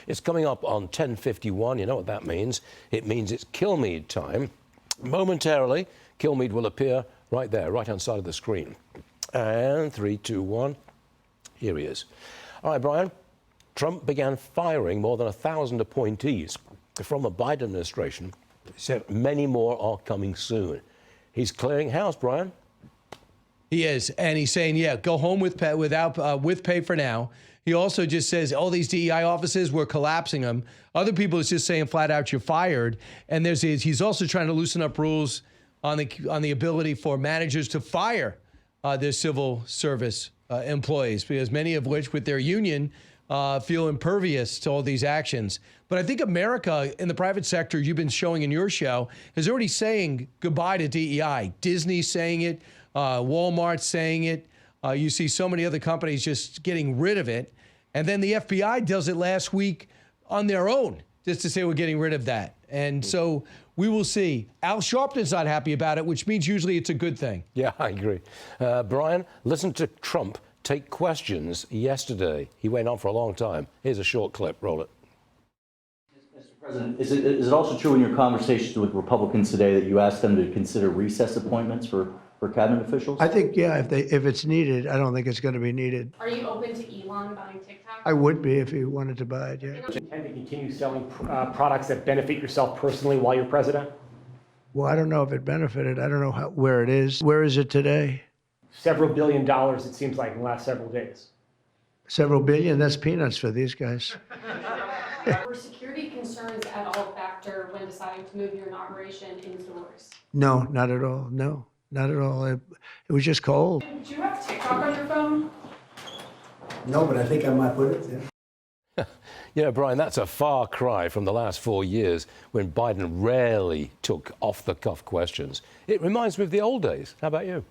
It's coming up on 10:51. You know what that means. It means it's Kilmeade time. Momentarily, Kilmeade will appear right there, right-hand side of the screen. And 3, 2, 1. Here he is. All right, Brian. Trump began firing more than 1,000 appointees from the Biden administration. He said many more are coming soon. He's clearing house, Brian. He is, and he's saying, yeah, go home with pay, with pay for now. He also just says all these DEI offices, we're collapsing them. Other people is just saying flat out, you're fired. And he's also trying to loosen up rules on the ability for managers to fire their civil service employees, because many of which, with their union, feel impervious to all these actions. But I think America in the private sector, you've been showing in your show, is already saying goodbye to DEI. Disney's saying it. Walmart's saying it. You see so many other companies just getting rid of it. And then the FBI does it last week on their own, just to say we're getting rid of that. And so we will see. Al Sharpton's not happy about it, which means usually it's a good thing. Yeah, I agree. Brian, listen to Trump take questions yesterday. He went on for a long time. Here's a short clip. Roll it. Mr. President, is it also true in your conversations with Republicans today that you asked them to consider recess appointments for cabinet officials? I think, yeah, if it's needed. I don't think it's going to be needed. Are you open to Elon buying TikTok? I would be if he wanted to buy it, yeah. Do you intend to continue selling products that benefit yourself personally while you're president? Well, I don't know if it benefited. I don't know where it is. Where is it today? Several $billion, it seems like, in the last several days. Several billion? That's peanuts for these guys. Were security concerns at all a factor when deciding to move your inauguration indoors? No, not at all. No, not at all. It was just cold. Do you have TikTok on your phone? No, but I think I might put it there. You know, Brian, that's a far cry from the last 4 years when Biden rarely took off-the-cuff questions. It reminds me of the old days. How about you?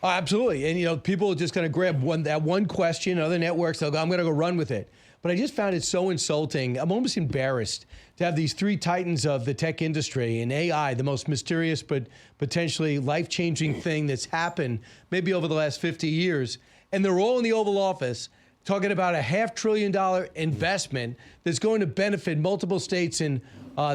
Oh, absolutely. And, you know, people are just going to grab that one question. Other networks, they'll go, I'm going to go run with it. But I just found it so insulting. I'm almost embarrassed to have these three titans of the tech industry and AI, the most mysterious but potentially life-changing thing that's happened maybe over the last 50 years. And they're all in the Oval Office talking about a $500 billion investment that's going to benefit multiple states and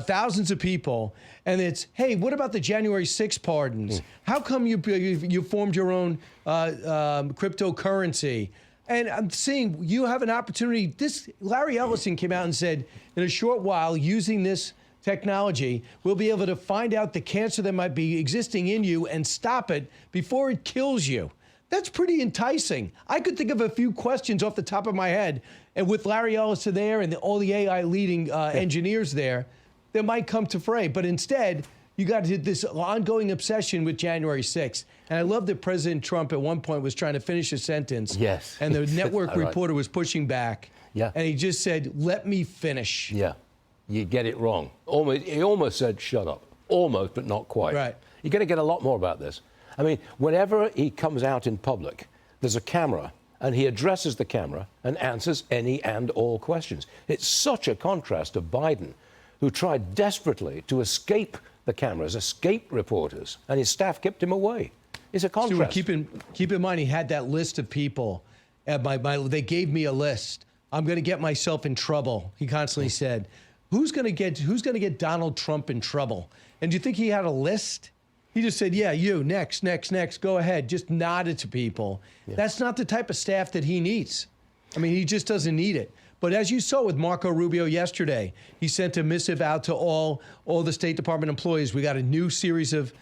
thousands of people. And it's, hey, what about the January 6th pardons? How come you formed your own cryptocurrency? And I'm seeing you have an opportunity. Larry Ellison came out and said, in a short while, using this technology, we'll be able to find out the cancer that might be existing in you and stop it before it kills you. That's pretty enticing. I could think of a few questions off the top of my head, and with Larry Ellison there and all the AI leading engineers there, that might come to fray. But instead, you got this ongoing obsession with January 6th. And I love that President Trump at one point was trying to finish a sentence. Yes. And the network reporter was pushing back. Yeah. And he just said, let me finish. Yeah. You get it wrong. He almost said, shut up. Almost, but not quite. Right. You're going to get a lot more about this. I mean, whenever he comes out in public, there's a camera, and he addresses the camera and answers any and all questions. It's such a contrast to Biden, who tried desperately to escape the cameras, escape reporters, and his staff kept him away. It's a contrast. Stuart, keep in mind, he had that list of people. They gave me a list. I'm going to get myself in trouble, he constantly said. Who's going to get Donald Trump in trouble? And do you think he had a list? He just said, yeah, you, next, go ahead. Just nodded to people. Yeah. That's not the type of staff that he needs. I mean, he just doesn't need it. But as you saw with Marco Rubio yesterday, he sent a missive out to all the State Department employees. We got a new series of,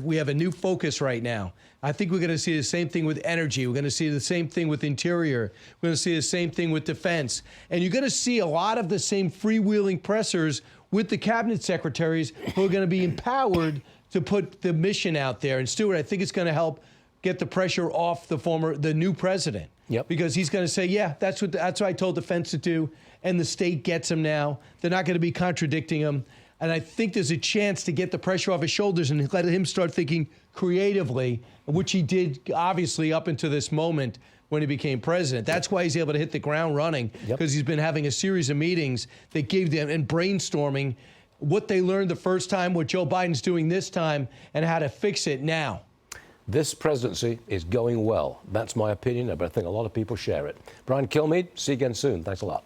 we have a new focus right now. I think we're going to see the same thing with energy. We're going to see the same thing with interior. We're going to see the same thing with defense. And you're going to see a lot of the same freewheeling pressers with the cabinet secretaries who are going to be empowered to put the mission out there. And Stuart, I think it's going to help get the pressure off the new president. Yep. Because he's going to say, yeah, that's what I told defense to do, and the state gets him now. They're not going to be contradicting him. And I think there's a chance to get the pressure off his shoulders and let him start thinking creatively, which he did obviously up until this moment when he became president. That's why he's able to hit the ground running, because he's been having a series of meetings that gave them, and brainstorming what they learned the first time, what Joe Biden's doing this time, and how to fix it now. This presidency is going well. That's my opinion, but I think a lot of people share it. Brian Kilmeade, see you again soon. Thanks a lot.